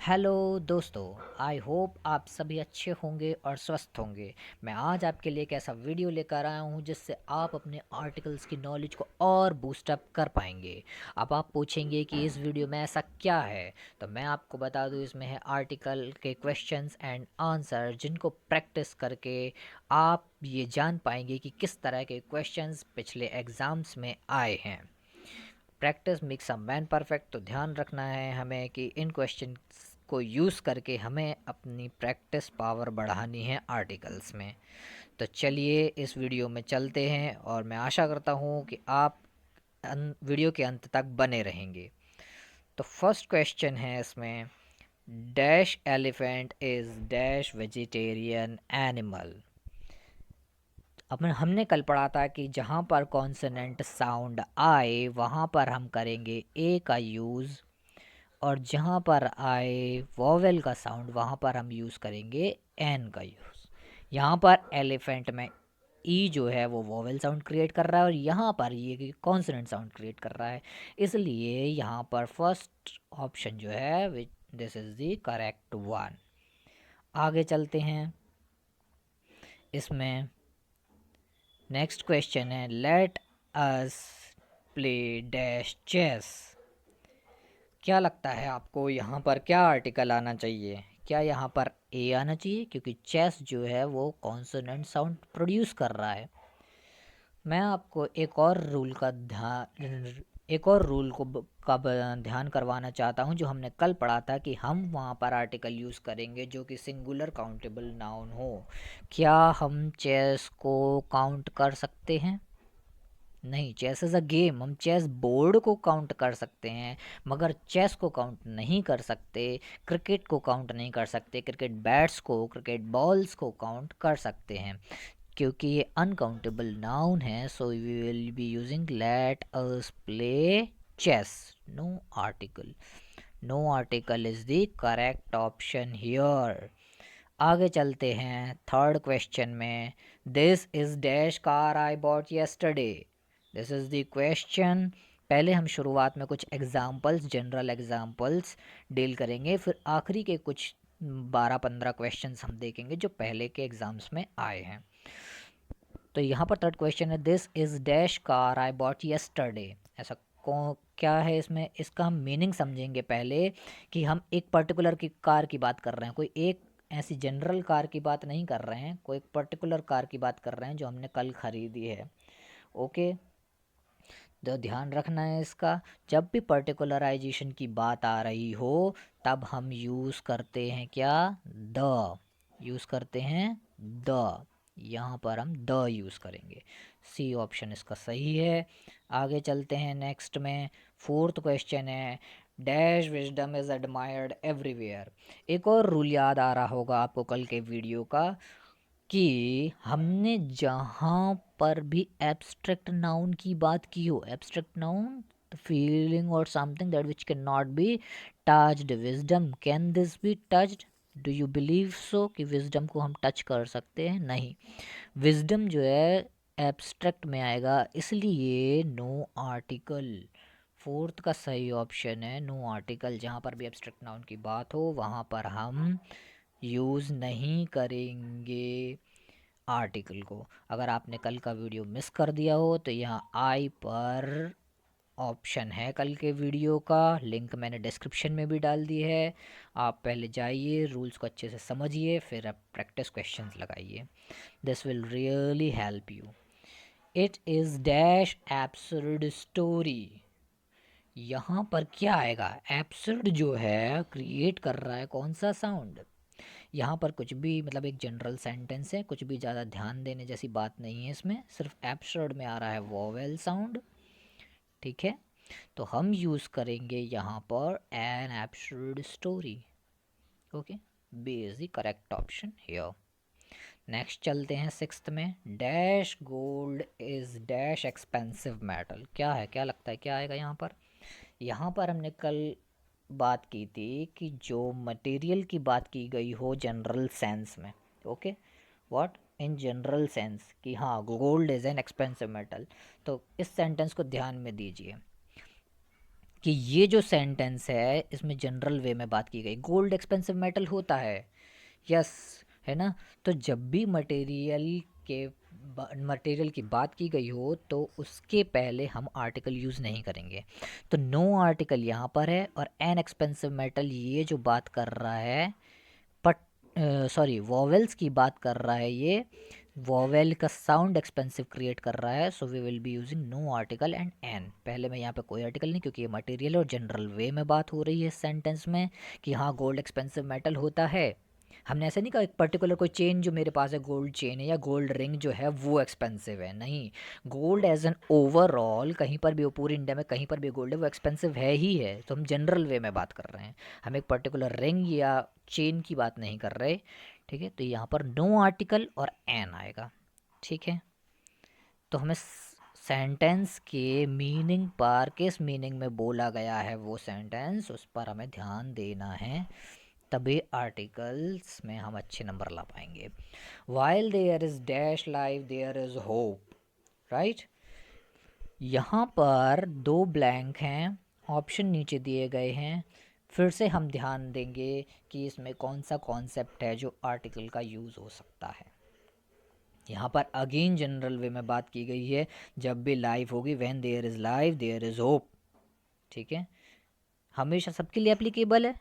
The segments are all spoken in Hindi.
हेलो दोस्तों। आई होप आप सभी अच्छे होंगे और स्वस्थ होंगे। मैं आज आपके लिए एक ऐसा वीडियो लेकर आया हूँ जिससे आप अपने आर्टिकल्स की नॉलेज को और बूस्टअप कर पाएंगे। अब आप पूछेंगे कि इस वीडियो में ऐसा क्या है, तो मैं आपको बता दूँ, इसमें है आर्टिकल के क्वेश्चंस एंड आंसर जिनको प्रैक्टिस करके आप ये जान पाएंगे कि किस तरह के क्वेश्चंस पिछले एग्ज़ाम्स में आए हैं। Practice makes a man perfect. तो ध्यान रखना है हमें कि इन क्वेश्चन को यूज़ करके हमें अपनी प्रैक्टिस पावर बढ़ानी है आर्टिकल्स में। तो चलिए इस वीडियो में चलते हैं और मैं आशा करता हूँ कि आप वीडियो के अंत तक बने रहेंगे। तो फर्स्ट क्वेश्चन है इसमें, dash elephant is dash vegetarian animal. अब हमने कल पढ़ा था कि जहाँ पर कॉन्सोनेंट साउंड आए वहाँ पर हम करेंगे ए का यूज़, और जहाँ पर आए वॉवेल का साउंड वहाँ पर हम यूज़ करेंगे एन का यूज़। यहाँ पर एलिफेंट में ई जो है वो वॉवेल साउंड क्रिएट कर रहा है और यहाँ पर ये कॉन्सोनेंट साउंड क्रिएट कर रहा है, इसलिए यहाँ पर फर्स्ट ऑप्शन जो है which this is the correct one. आगे चलते हैं। इसमें नेक्स्ट क्वेश्चन है, let us play dash chess. क्या लगता है आपको यहाँ पर क्या आर्टिकल आना चाहिए? क्या यहाँ पर ए आना चाहिए, क्योंकि चेस जो है वो कॉन्सोनेंट साउंड प्रोड्यूस कर रहा है। मैं आपको एक और रूल ध्यान करवाना चाहता हूँ जो हमने कल पढ़ा था कि हम वहाँ पर आर्टिकल यूज़ करेंगे जो कि सिंगुलर काउंटेबल नाउन हो। क्या हम चेस को काउंट कर सकते हैं? नहीं, चेस इज़ अ गेम। हम चेस बोर्ड को काउंट कर सकते हैं मगर चेस को काउंट नहीं कर सकते, क्रिकेट को काउंट नहीं कर सकते, क्रिकेट बैट्स को, क्रिकेट बॉल्स को काउंट कर सकते हैं क्योंकि ये अनकाउंटेबल नाउन है। So we will be using let us play chess. No article. No article is the correct option here. आगे चलते हैं थर्ड क्वेश्चन में, this is dash car I bought yesterday. This is the question. पहले हम शुरुआत में कुछ एग्जाम्पल्स, जनरल एग्जाम्पल्स डील करेंगे, फिर आखिरी के कुछ 12-15 क्वेश्चंस हम देखेंगे जो पहले के एग्जाम्स में आए हैं। तो यहाँ पर थर्ड क्वेश्चन है, this is dash car I bought yesterday. ऐसा क्या है इसमें? इसका हम मीनिंग समझेंगे पहले कि हम एक पर्टिकुलर की कार की बात कर रहे हैं, कोई एक ऐसी जनरल कार की बात नहीं कर रहे हैं, कोई एक पर्टिकुलर कार की बात कर रहे हैं जो हमने कल खरीदी है। ओके, तो ध्यान रखना है इसका। जब भी पर्टिकुलराइजेशन की बात आ रही हो तब हम यूज़ करते हैं क्या? द। यूज़ करते हैं द। यहाँ पर हम द यूज़ करेंगे। सी ऑप्शन इसका सही है। आगे चलते हैं नेक्स्ट में। फोर्थ क्वेश्चन है, dash wisdom is admired everywhere. एक और रूल याद आ रहा होगा आपको कल के वीडियो का कि हमने जहाँ पर भी एब्स्ट्रैक्ट नाउन की बात की हो, एब्स्ट्रैक्ट नाउन फीलिंग और something that which can not be touched, wisdom can this be touched? Do you believe so कि विजडम को हम टच कर सकते हैं? नहीं, विजडम जो है एब्स्ट्रैक्ट में आएगा, इसलिए नो आर्टिकल। फोर्थ का सही ऑप्शन है नो आर्टिकल। जहाँ पर भी एब्स्ट्रैक्ट नाउन की बात हो वहाँ पर हम यूज़ नहीं करेंगे आर्टिकल को। अगर आपने कल का वीडियो मिस कर दिया हो तो यहाँ आई पर ऑप्शन है कल के वीडियो का, लिंक मैंने डिस्क्रिप्शन में भी डाल दी है। आप पहले जाइए, रूल्स को अच्छे से समझिए, फिर आप प्रैक्टिस क्वेश्चंस लगाइए। This will really help you. It is dash absurd story. यहाँ पर क्या आएगा? एब्सर्ड जो है क्रिएट कर रहा है कौन सा साउंड? यहाँ पर कुछ भी, मतलब एक जनरल सेंटेंस है, कुछ भी ज़्यादा ध्यान देने जैसी बात नहीं है इसमें, सिर्फ एब्सर्ड में आ रहा है वोवेल साउंड। ठीक है, तो हम यूज़ करेंगे यहाँ पर an absurd story. Okay, B is the correct option here. Next चलते हैं सिक्स्थ में, dash gold is dash expensive metal. क्या है? क्या लगता है क्या आएगा यहाँ पर? यहाँ पर हमने कल बात की थी कि जो मटेरियल की बात की गई हो जनरल सेंस में, okay, what in general sense कि हाँ gold is an expensive metal, तो इस सेंटेंस को ध्यान में दीजिए। कि ये जो सेंटेंस है इसमें जनरल वे में बात की गई, गोल्ड एक्सपेंसिव मेटल होता है, यस, है ना। तो जब भी के मटेरियल की बात की गई हो तो उसके पहले हम आर्टिकल यूज़ नहीं करेंगे। तो नो आर्टिकल यहाँ पर है, और एन एक्सपेंसिव मेटल ये जो बात कर रहा है, पट सॉरी वॉवेल्स की बात कर रहा है, ये वॉवेल का साउंड एक्सपेंसिव क्रिएट कर रहा है। So we will be using no article and an. पहले में यहाँ पे कोई आर्टिकल नहीं, क्योंकि ये मटेरियल और जनरल वे में बात हो रही है इस सेंटेंस में कि हाँ गोल्ड एक्सपेंसिव मेटल होता है। हमने ऐसे नहीं कहा एक पर्टिकुलर कोई चेन जो मेरे पास है गोल्ड चेन है या गोल्ड रिंग जो है वो एक्सपेंसिव है, नहीं। गोल्ड एज एन ओवरऑल कहीं पर भी, पूरी इंडिया में कहीं पर भी गोल्ड है वो एक्सपेंसिव है ही है। तो हम जनरल वे में बात कर रहे हैं, हम एक पर्टिकुलर रिंग या चेन की बात नहीं कर रहे, ठीक है। तो यहाँ पर नो आर्टिकल और एन आएगा, ठीक है। तो हमें सेंटेंस के मीनिंग पर, किस मीनिंग में बोला गया है वो सेंटेंस, उस पर हमें ध्यान देना है, तभी आर्टिकल्स में हम अच्छे नंबर ला पाएंगे। While there is dash life there is hope, right. यहाँ पर दो ब्लैंक हैं, ऑप्शन नीचे दिए गए हैं। फिर से हम ध्यान देंगे कि इसमें कौन सा कॉन्सेप्ट है जो आर्टिकल का यूज़ हो सकता है। यहाँ पर अगेन जनरल वे में बात की गई है, जब भी लाइफ होगी, when there is life there is hope, ठीक है। हमेशा सबके लिए एप्लीकेबल है,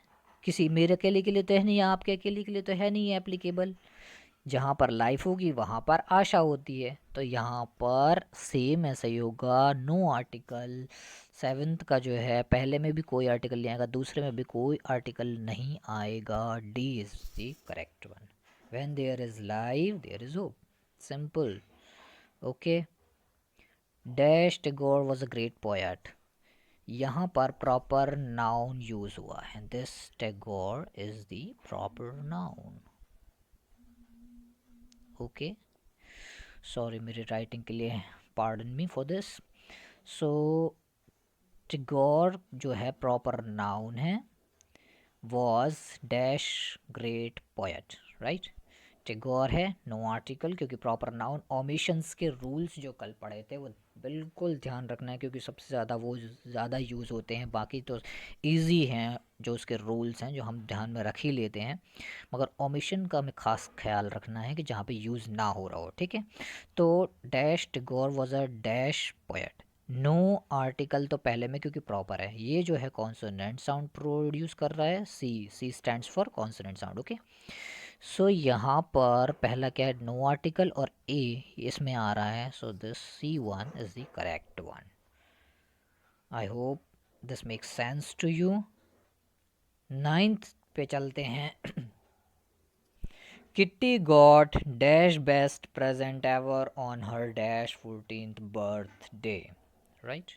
किसी मेरे अकेले के लिए तो है नहीं, आपके अकेले के लिए तो है नहीं एप्लीकेबल। जहाँ पर लाइफ होगी वहाँ पर आशा होती है, तो यहाँ पर सेम ऐसा ही होगा, नो आर्टिकल। सेवेंथ का जो है पहले में भी कोई आर्टिकल नहीं आएगा, दूसरे में भी कोई आर्टिकल नहीं आएगा, D is the correct one. When there is life there is hope, simple, okay. Dash Tagore was a great poet, यहाँ पर प्रॉपर नाउन यूज हुआ है, this Tagore is the proper noun, okay. Sorry मेरी राइटिंग के लिए, pardon me for this. So Tagore जो है प्रॉपर नाउन है, was dash great poet, right. Tagore है, नो आर्टिकल, क्योंकि प्रॉपर नाउन। ओमिशंस के रूल्स जो कल पढ़े थे वो बिल्कुल ध्यान रखना है, क्योंकि सबसे ज़्यादा वो ज़्यादा यूज़ होते हैं, बाकी तो इजी हैं जो उसके रूल्स हैं जो हम ध्यान में रख ही लेते हैं, मगर ओमिशन का हमें खास ख्याल रखना है कि जहाँ पे यूज़ ना हो रहा हो, ठीक है। तो dash Tagore was a dash poet, no article तो पहले में क्योंकि प्रॉपर है, ये जो है कॉन्सोनेंट साउंड प्रोड्यूस कर रहा है, C, C stands for consonant sound, okay. So यहाँ पर पहला क्या है, नो आर्टिकल, और ए इसमें आ रहा है, so this C one is the correct one. I hope this makes sense to you. Ninth पे चलते हैं। Kitty got dash best present ever on her dash 14th birthday, right.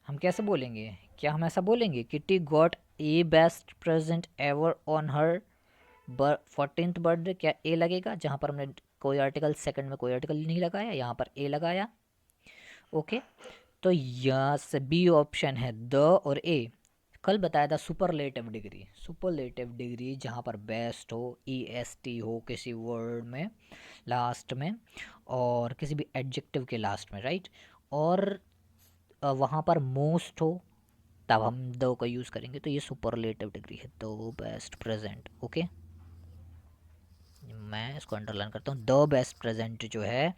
हम कैसे बोलेंगे, क्या हम ऐसा बोलेंगे, Kitty got a best present ever on her 14th birthday, क्या ए लगेगा, जहाँ पर हमने कोई आर्टिकल, सेकंड में कोई आर्टिकल नहीं लगाया, यहाँ पर ए लगाया, ओके। तो यहाँ से बी ऑप्शन है द और ए। कल बताया था सुपरलेटिव डिग्री, सुपरलेटिव डिग्री जहाँ पर बेस्ट हो, ई एस टी हो किसी वर्ड में लास्ट में, और किसी भी एडजेक्टिव के लास्ट में, राइट। और वहाँ पर मोस्ट हो, तब हम दो का यूज़ करेंगे, तो ये सुपरलेटिव डिग्री है, दो बेस्ट प्रेजेंट, ओके। मैं इसको अंडरलाइन करता हूँ, द बेस्ट प्रेजेंट जो है,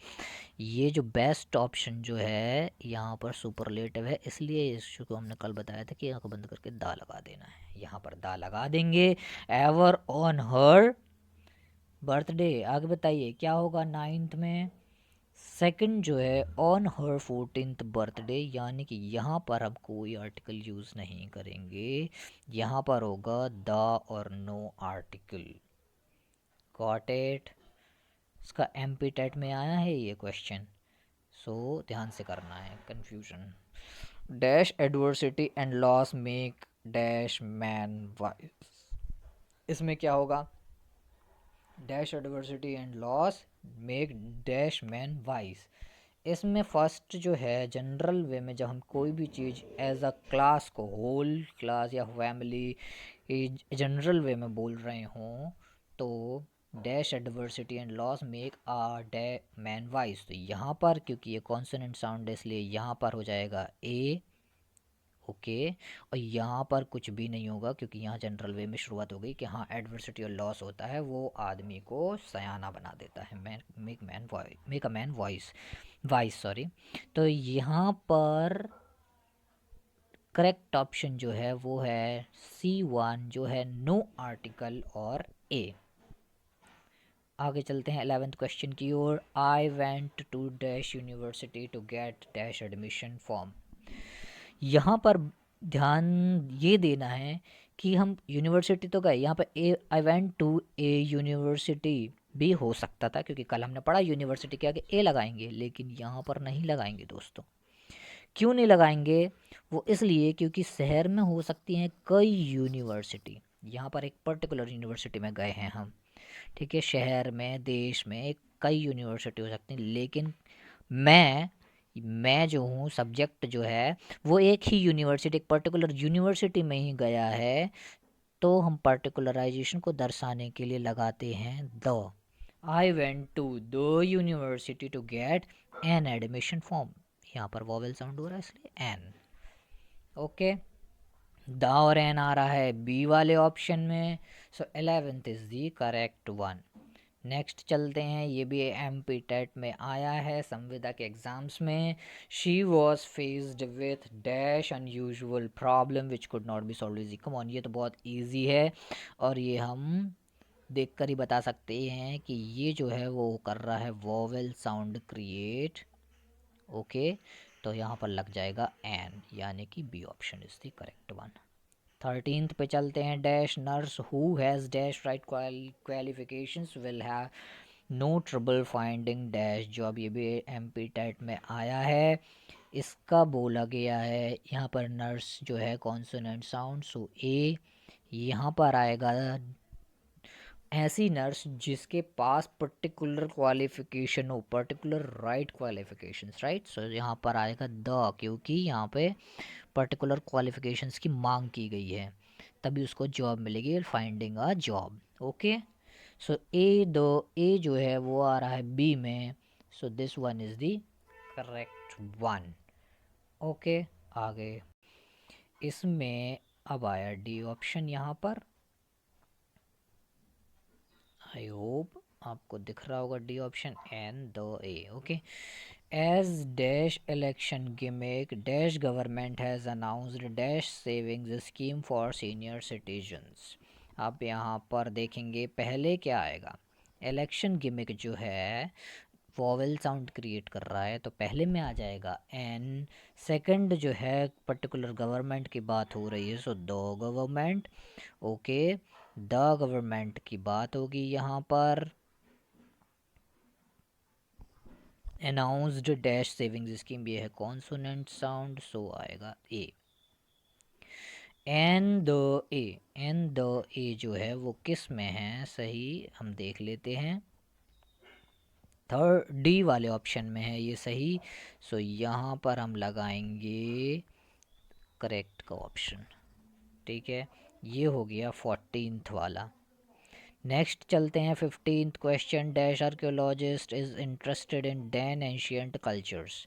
ये जो बेस्ट ऑप्शन जो है यहाँ पर सुपरलेटिव है, इसलिए इसको हमने कल बताया था कि आंख बंद करके दा लगा देना है, यहाँ पर दा लगा देंगे। एवर ऑन हर बर्थडे, आगे बताइए क्या होगा नाइन्थ में, सेकंड जो है ऑन हर 14th बर्थडे, यानी कि यहाँ पर हम कोई आर्टिकल यूज़ नहीं करेंगे, यहाँ पर होगा द और नो आर्टिकल, गॉट इट। इसका एमपी टेट में आया है ये क्वेश्चन, सो ध्यान से करना है, confusion. Dash adversity and loss make dash man wise, इसमें क्या होगा, dash adversity and loss make dash man wise. इसमें फर्स्ट जो है जनरल वे में, जब हम कोई भी चीज़ एज अ क्लास को, होल क्लास या फैमिली जनरल वे में बोल रहे हों, तो dash adversity and loss make a day man wise, तो यहाँ पर क्योंकि ये कॉन्सोनेंट साउंड है इसलिए यहाँ पर हो जाएगा ए, ओके। और यहाँ पर कुछ भी नहीं होगा क्योंकि यहाँ जनरल वे में शुरुआत हो गई कि हाँ एडवर्सिटी और लॉस होता है वो आदमी को सयाना बना देता है, man make a man voice vice sorry. तो यहाँ पर करेक्ट ऑप्शन जो है वो है C1 जो है नो आर्टिकल और ए। आगे चलते हैं 11th क्वेश्चन की ओर। I went to dash university to get dash admission form. यहाँ पर ध्यान ये देना है कि हम यूनिवर्सिटी तो गए, यहाँ पर a I went to a university भी हो सकता था क्योंकि कल हमने पढ़ा यूनिवर्सिटी के आगे ए लगाएंगे, लेकिन यहाँ पर नहीं लगाएंगे दोस्तों। क्यों नहीं लगाएंगे? वो इसलिए क्योंकि शहर में हो सकती हैं कई यूनिवर्सिटी, यहाँ पर एक पर्टिकुलर यूनिवर्सिटी में गए हैं हम, ठीक है। शहर में देश में एक कई यूनिवर्सिटी हो सकती हैं, लेकिन मैं जो हूँ सब्जेक्ट जो है वो एक ही यूनिवर्सिटी, एक पर्टिकुलर यूनिवर्सिटी में ही गया है, तो हम पर्टिकुलराइजेशन को दर्शाने के लिए लगाते हैं the. I went to the university to get an admission form, यहाँ पर वॉवेल साउंड हो रहा है इसलिए एन। ओके, द और एन आ रहा है बी वाले ऑप्शन में। So 11th is the correct one. Next चलते हैं, ये भी एम पी टेट में आया है संविदा के एग्जाम्स में। She was faced with dash unusual problem which could not be solve easy. Come on, ये तो बहुत ईजी है और ये हम देख कर ही बता सकते हैं कि ये जो है वो कर रहा है वोवेल साउंड क्रिएट। ओके, तो यहाँ पर लग जाएगा एन, यानी कि B option is the correct one. 13th पे चलते हैं, dash nurse who has dash right qualifications will have no trouble finding dash job. ये भी एम पी टेट में आया है। इसका बोला गया है यहाँ पर नर्स जो है कॉन्सोनेंट साउंड, सो ए यहाँ पर आएगा। ऐसी नर्स जिसके पास पर्टिकुलर क्वालिफिकेशन हो, पर्टिकुलर राइट क्वालिफिकेशंस, राइट। सो यहाँ पर आएगा द, क्योंकि यहाँ पे पर्टिकुलर क्वालिफिकेशंस की मांग की गई है, तभी उसको जॉब मिलेगी, फाइंडिंग अ जॉब। ओके, सो ए दो ए जो है वो आ रहा है बी में, so this one is the correct one. Okay, आगे इसमें अब आया डी ऑप्शन यहाँ पर। आई होप आपको दिख रहा होगा D option and the A. Okay, as dash election gimmick dash government has announced dash savings scheme for senior citizens. आप यहाँ पर देखेंगे पहले क्या आएगा, इलेक्शन गिमिक जो है वॉवेल साउंड क्रिएट कर रहा है तो पहले में आ जाएगा एन। सेकंड जो है पर्टिकुलर गवर्नमेंट की बात हो रही है, so the government. Okay, the government की बात होगी यहाँ पर। अनाउंस्ड डैश सेविंग्स स्कीम, ये है कॉन्सोनेंट साउंड, सो आएगा ए। एन द ए जो है वो किस में है सही, हम देख लेते हैं। थर्ड डी वाले ऑप्शन में है ये सही, सो यहाँ पर हम लगाएंगे करेक्ट का ऑप्शन, ठीक है। ये हो गया 14th वाला। नेक्स्ट चलते हैं 15th question, dash archaeologist is interested in than ancient cultures.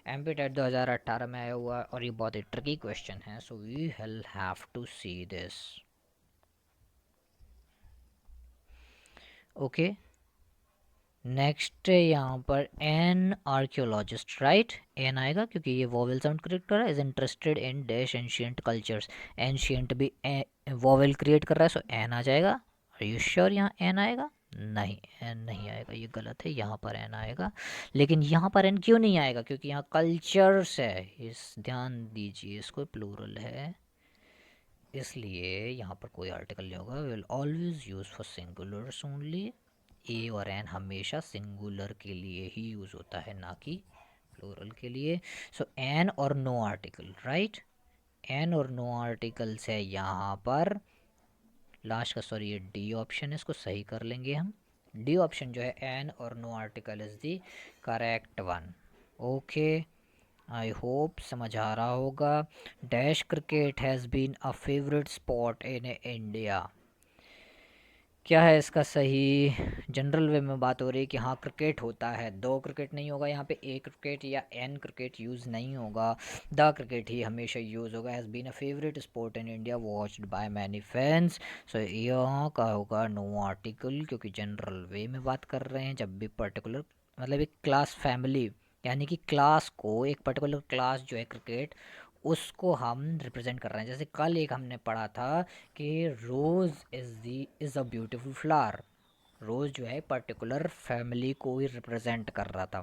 MP TET 2018 में आया हुआ और ये बहुत ही ट्रिकी क्वेश्चन है, so we will have to see this. Okay, next यहाँ पर एन आर्कियोलॉजिस्ट, राइट, एन आएगा क्योंकि ये वोवेल साउंड क्रिएट कर रहा है। Is interested in dash ancient cultures, ancient भी वोवेल क्रिएट कर रहा है, सो एन आ जाएगा। आर यू श्योर यहाँ एन आएगा? नहीं, एन नहीं आएगा, ये गलत है, यहाँ पर एन आएगा। लेकिन यहाँ पर एन क्यों नहीं आएगा? क्योंकि यहाँ कल्चर्स है, इस ध्यान दीजिए, इसको प्लूरल है, इसलिए यहाँ पर कोई आर्टिकल नहीं होगा। Will always use for singulars only. A और एन हमेशा सिंगुलर के लिए ही यूज़ होता है, ना कि प्लूरल के लिए। सो एन और नो आर्टिकल, राइट, एन और नो आर्टिकल्स है यहाँ पर लास्ट का, सॉरी ये डी ऑप्शन है, इसको सही कर लेंगे हम। डी ऑप्शन जो है एन और no article is the correct one. Okay, I hope समझ आ रहा होगा। Dash cricket has been a favourite spot in India. क्या है इसका सही? जनरल वे में बात हो रही है कि हाँ क्रिकेट होता है, दो क्रिकेट नहीं होगा यहाँ पे, एक क्रिकेट या एन क्रिकेट यूज़ नहीं होगा, द क्रिकेट ही हमेशा यूज़ होगा। Has been a favourite sport in India watched by many fans. So यहाँ का होगा नो आर्टिकल, क्योंकि जनरल वे में बात कर रहे हैं। जब भी पर्टिकुलर मतलब एक क्लास फैमिली, यानी कि क्लास को, एक पर्टिकुलर क्लास जो है क्रिकेट, उसको हम रिप्रेजेंट कर रहे हैं। जैसे कल एक हमने पढ़ा था कि रोज़ इज़ अ ब्यूटीफुल फ्लावर। रोज़ जो है पर्टिकुलर फैमिली को ही रिप्रेजेंट कर रहा था।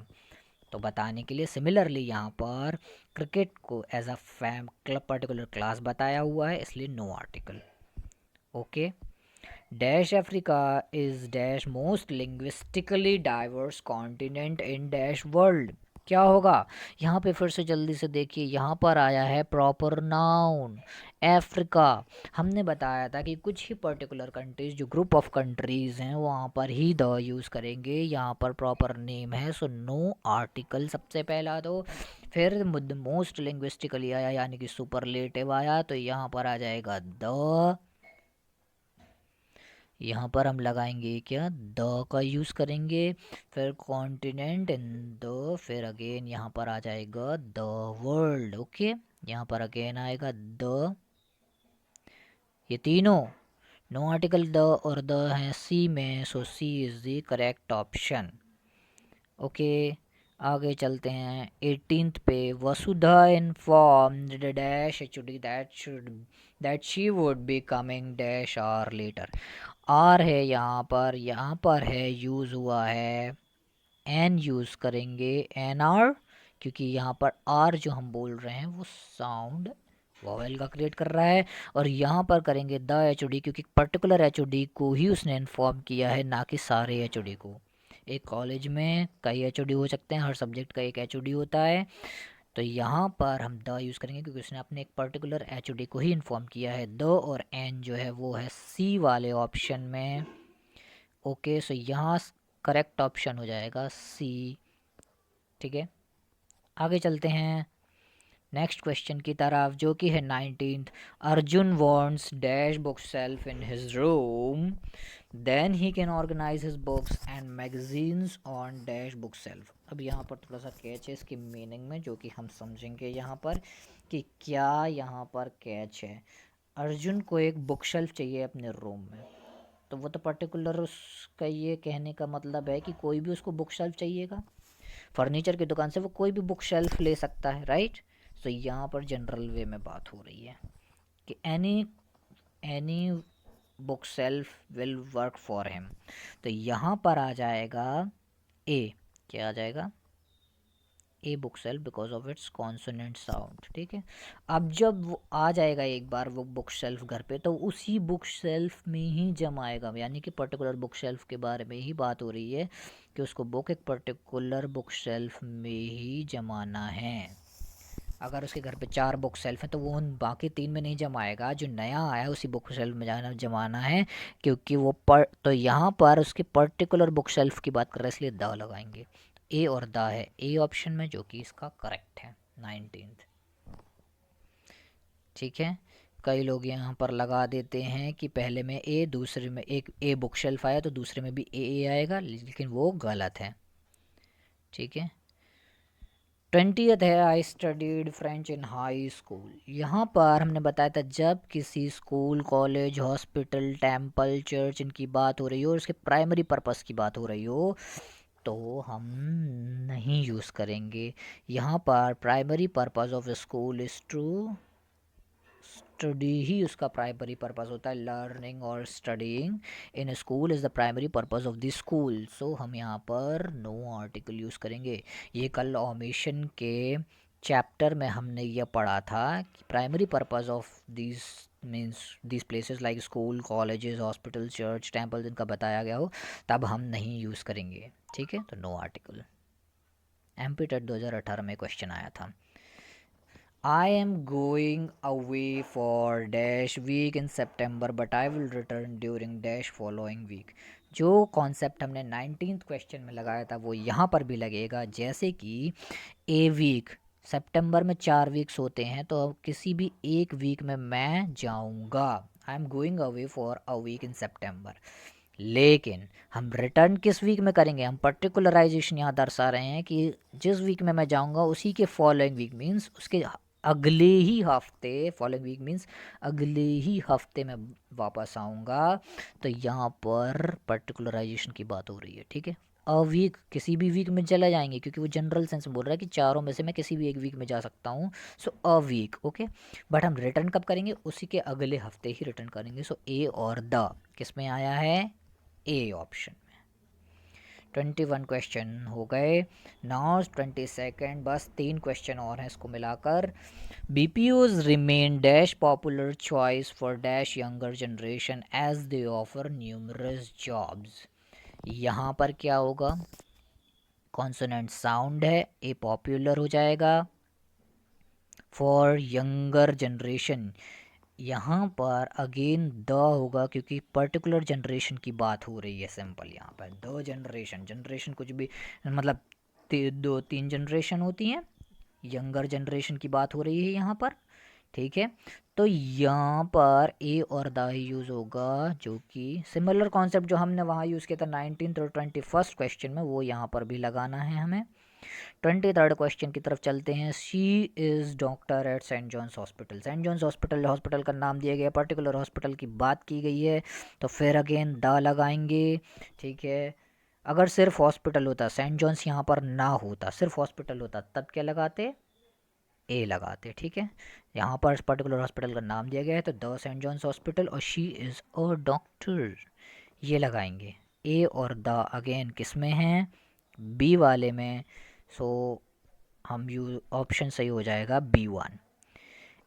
तो बताने के लिए सिमिलरली यहाँ पर क्रिकेट को as a fame club particular class बताया हुआ है, इसलिए no article. Okay. Dash Africa is dash most linguistically diverse continent in dash world. क्या होगा? यहाँ पे फिर से जल्दी से देखिए, यहाँ पर आया है प्रॉपर नाउन अफ्रीका। हमने बताया था कि कुछ ही पर्टिकुलर कंट्रीज, जो ग्रुप ऑफ कंट्रीज हैं, वहाँ पर ही द यूज़ करेंगे। यहाँ पर प्रॉपर नेम है, सो नो आर्टिकल सबसे पहला। तो फिर मोस्ट लिंग्विस्टिकली आया, यानी कि सुपरलेटिव आया, तो यहाँ पर आ जाएगा द। यहाँ पर हम लगाएंगे क्या, द का यूज़ करेंगे। फिर कॉन्टिनेंट इन द, फिर अगेन यहाँ पर आ जाएगा द वर्ल्ड। ओके, यहाँ पर अगेन आएगा द। ये तीनों नो आर्टिकल द और द हैं सी में, so C is the correct option. Okay, आगे चलते हैं 18th पे। Vasudha informed dash HOD that she would be coming dash hour later. Hour है यहाँ पर है यूज़ हुआ है, एन यूज़ करेंगे, एन आर, क्योंकि यहाँ पर आर जो हम बोल रहे हैं वो साउंड वॉवेल का क्रिएट कर रहा है। और यहाँ पर करेंगे द एच ओ डी, क्योंकि पर्टिकुलर एच ओ डी को ही उसने इन्फॉर्म किया है, ना कि सारे एच ओ डी को। एक कॉलेज में कई एच ओ डी हो सकते हैं, हर सब्जेक्ट का एक एच ओ डी होता है। तो यहाँ पर हम द यूज़ करेंगे, क्योंकि उसने अपने एक पर्टिकुलर एच ओ डी को ही इन्फॉर्म किया है। द और एन जो है वो है सी वाले ऑप्शन में। ओके, सो यहाँ करेक्ट ऑप्शन हो जाएगा सी। ठीक है, आगे चलते हैं नेक्स्ट क्वेश्चन की तरफ, जो कि है 19th। Arjun wants dash book shelf in his room, then he can organise his books and magazines on dash book shelf. अब यहाँ पर थोड़ा सा कैच है इसकी मीनिंग में, जो कि हम समझेंगे यहाँ पर कि क्या यहाँ पर कैच है। अर्जुन को एक बुक शेल्फ चाहिए अपने रूम में, तो वो तो पर्टिकुलर उसका ये कहने का मतलब है कि कोई भी उसको बुक शेल्फ चाहिएगा। फर्नीचर की दुकान से वो कोई भी बुक शेल्फ ले सकता है, राइट। तो यहाँ पर जनरल वे में बात हो रही है कि any any book shelf will work for him. तो यहाँ पर आ जाएगा ए। क्या आ जाएगा? A book shelf because of its consonant sound. ठीक है, अब जब वो आ जाएगा एक बार वो बुक शेल्फ घर पे, तो उसी बुक शेल्फ में ही जमाएगा, यानी कि पर्टिकुलर बुक शेल्फ के बारे में ही बात हो रही है कि उसको बुक एक पर्टिकुलर बुक शेल्फ में ही जमाना है। अगर उसके घर पे 4 बुक शेल्फ हैं, तो वो उन बाकी 3 में नहीं जमाएगा, जो नया आया उसी बुक शेल्फ में जाना जमाना है, क्योंकि वो तो यहाँ पर उसके पर्टिकुलर बुक शेल्फ की बात कर रहे हैं, इसलिए द लगाएंगे। ए और द है ए ऑप्शन में, जो कि इसका करेक्ट है 19th। ठीक है, कई लोग यहाँ पर लगा देते हैं कि पहले में ए, दूसरे में एक ए बुक शेल्फ आया तो दूसरे में भी ए आएगा, लेकिन वो गलत है। ठीक है, 20th है। I studied French in high school. यहाँ पर हमने बताया था जब किसी school, college, hospital, temple, church इनकी बात हो रही हो और उसके प्राइमरी पर्पस की बात हो रही हो, तो हम नहीं यूज़ करेंगे। यहाँ पर primary purpose of school is to study ही उसका प्राइमरी पर्पस होता है। लर्निंग और studying in school is the primary purpose of the school. So हम यहाँ पर नो आर्टिकल यूज़ करेंगे। ये कल ऑमिशन के चैप्टर में हमने यह पढ़ा था कि primary purpose of this means this places like school, colleges, hospital, church, temple इनका बताया गया हो, तब हम नहीं यूज़ करेंगे। ठीक है, तो नो आर्टिकल। एमपी टेट 2018 में क्वेश्चन आया था। I am going away for dash week in September but I will return during dash following week। जो कॉन्सेप्ट हमने 19th क्वेश्चन में लगाया था वो यहाँ पर भी लगेगा। जैसे कि ए वीक, सितंबर में 4 वीक्स होते हैं, तो अब किसी भी एक वीक में मैं जाऊँगा। I am going away for a week in September. लेकिन हम रिटर्न किस वीक में करेंगे, हम पर्टिकुलराइजेशन यहाँ दर्शा रहे हैं कि जिस वीक में मैं जाऊँगा उसी के फॉलोइंग वीक मीन्स उसके अगले ही हफ्ते, फॉलोइंग वीक मीन्स अगले ही हफ्ते में वापस आऊँगा। तो यहाँ पर पर्टिकुलराइजेशन की बात हो रही है, ठीक है। अ वीक किसी भी वीक में चला जाएंगे क्योंकि वो जनरल सेंस में बोल रहा है कि चारों में से मैं किसी भी एक वीक में जा सकता हूँ। सो अ वीक, ओके। बट हम रिटर्न कब करेंगे, उसी के अगले हफ्ते ही रिटर्न करेंगे। सो ए और द किस में आया है, ए ऑप्शन में। 21 क्वेश्चन हो गए, नाउ 22nd, बस 3 क्वेश्चन और हैं इसको मिलाकर। BPOs remain dash popular choice for dash younger generation as they offer numerous jobs। यहाँ पर क्या होगा, कॉन्सोनेंट साउंड है, ए पॉपुलर हो जाएगा फॉर यंगर जनरेशन। यहाँ पर अगेन द होगा क्योंकि पर्टिकुलर जनरेशन की बात हो रही है, सिंपल यहाँ पर द जनरेशन, जनरेशन कुछ भी मतलब 2-3 जनरेशन होती हैं, यंगर जनरेशन की बात हो रही है यहाँ पर, ठीक है। तो यहाँ पर ए और द यूज़ होगा, जो कि सिमिलर कॉन्सेप्ट जो हमने वहाँ यूज़ किया था 19th और 21st क्वेश्चन में, वो यहाँ पर भी लगाना है हमें। 23rd क्वेश्चन की तरफ चलते हैं। She is doctor at Saint John's hospital. Saint John's hospital, hospital का नाम दिया गया, पर्टिकुलर हॉस्पिटल की बात की गई है, तो फिर अगेन द लगाएंगे, ठीक है। अगर सिर्फ हॉस्पिटल होता, सेंट जॉन्स यहाँ पर ना होता, सिर्फ हॉस्पिटल होता, तब क्या लगाते, ए लगाते, ठीक है। यहाँ पर पर्टिकुलर हॉस्पिटल का नाम दिया गया है तो द सेंट जॉन्स हॉस्पिटल, और शी इज़ अ डॉक्टर, ये लगाएंगे। ए और द अगेन किस में हैं, बी वाले में। सो हम यू ऑप्शन सही हो जाएगा B1।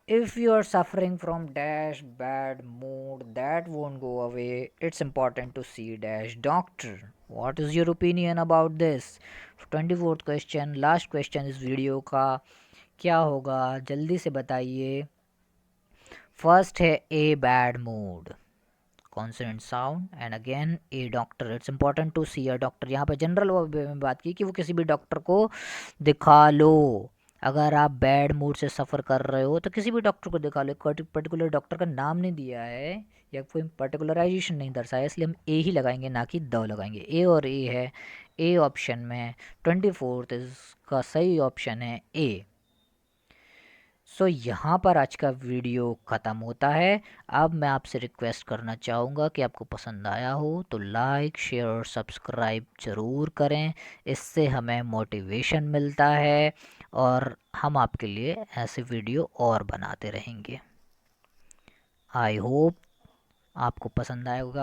If you are suffering from dash bad mood that won't go away, it's important to see dash doctor. What is your opinion about this? 24th question, last question इस वीडियो का, क्या होगा जल्दी से बताइए। फर्स्ट है a bad mood, consonant sound, and again a doctor, it's important to see a doctor. यहाँ पर जनरल में बात की कि वो किसी भी डॉक्टर को दिखा लो। अगर आप बैड मूड से सफ़र कर रहे हो तो किसी भी डॉक्टर को दिखा लो, पर्टिकुलर डॉक्टर का नाम नहीं दिया है या कोई पर्टिकुलराइजेशन नहीं दर्शाया, इसलिए हम ए ही लगाएंगे ना कि द लगाएंगे। ए और ए है, ए ऑप्शन में 24th इसका सही ऑप्शन है ए। सो यहाँ पर आज का वीडियो ख़त्म होता है। अब मैं आपसे रिक्वेस्ट करना चाहूँगा कि आपको पसंद आया हो तो लाइक शेयर और सब्सक्राइब ज़रूर करें, इससे हमें मोटिवेशन मिलता है और हम आपके लिए ऐसे वीडियो और बनाते रहेंगे। आई होप आपको पसंद आया होगा।